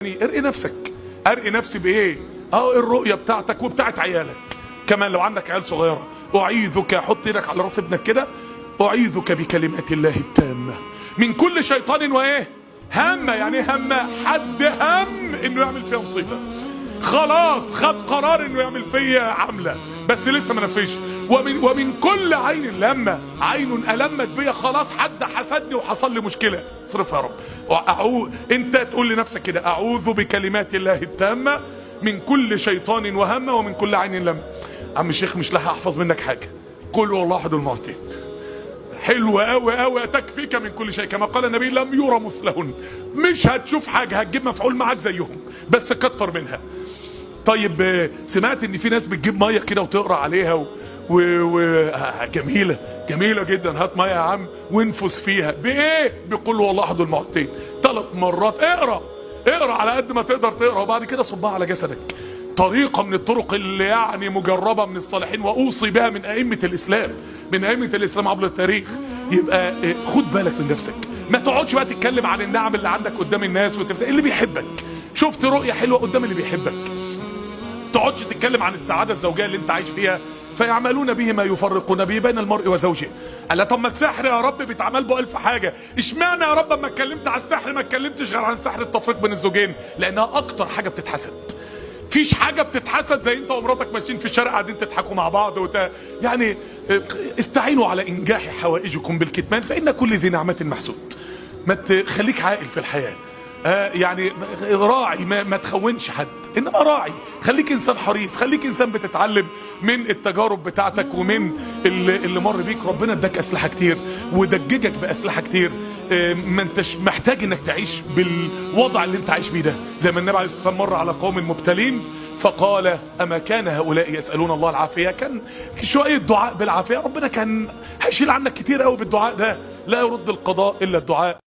ارقي نفسك. ارقي نفسي بايه؟ الرؤيه بتاعتك وبتاعت عيالك كمان لو عندك عيال صغيره. اعيذك، حط ايدك على راس ابنك كده، اعيذك بكلمات الله التامه من كل شيطان وايه همه. يعني ايه همه؟ حد هم انه يعمل فيها مصيبه، خلاص خد قرار انه يعمل فيا عمله بس لسه ما نفذش. ومن كل عين لما عين ألمت بيا، خلاص حد حسدني وحصل لي مشكله، اصرفها يا رب. انت تقول لنفسك كده: اعوذ بكلمات الله التامه من كل شيطان وهمه ومن كل عين لما. عم الشيخ مش لاحق احفظ منك حاجه، قل هو الله احد المعصيين. حلوة قوي قوي، تكفيك من كل شيء كما قال النبي: لم يرى مثلهن. مش هتشوف حاجه، هتجيب مفعول معاك زيهم بس كتر منها. طيب سمعت ان في ناس بتجيب ميه كده وتقرا عليها جميله جميله جدا. هات ميه يا عم وانفس فيها بايه؟ بقول هو الله احد المعصيين 3 مرات. اقرا على قد ما تقدر تقرا، وبعد كده صبها على جسدك. طريقه من الطرق اللي يعني مجربه من الصالحين واوصي بها من ائمه الاسلام، من ائمه الاسلام عبر التاريخ. يبقى خد بالك من نفسك، ما تقعدش بقى تتكلم عن النعم اللي عندك قدام الناس اللي بيحبك. شفت رؤيه حلوه قدام اللي بيحبك، تقعدش تتكلم عن السعاده الزوجيه اللي انت عايش فيها. فيعملون به ما يفرقون به بين المرء وزوجه. قال طب ما السحر يا رب بيتعمل به 1000 حاجه، اشمعنى يا رب اما اتكلمت عن السحر ما اتكلمتش غير عن سحر التفريق بين الزوجين؟ لانها اكتر حاجه بتتحسد. فيش حاجه بتتحسد زي انت ومراتك ماشيين في الشارع قاعدين تضحكوا مع بعض يعني استعينوا على انجاح حوائجكم بالكتمان فان كل ذي نعمه محسود. ما تخليك عاقل في الحياه، يعني راعي، ما تخونش حد، انما راعي. خليك انسان حريص، خليك انسان بتتعلم من التجارب بتاعتك ومن اللي مر بيك. ربنا اداك اسلحه كتير ودججك باسلحه كتير. ما انتش محتاج انك تعيش بالوضع اللي انت عايش بيه ده. زي ما النبي عليه الصلاه والسلام مر على قوم مبتلين فقال: اما كان هؤلاء يسالون الله العافيه؟ كان شويه دعاء بالعافيه، ربنا كان هيشيل عنك كتير قوي بالدعاء ده. لا يرد القضاء الا الدعاء.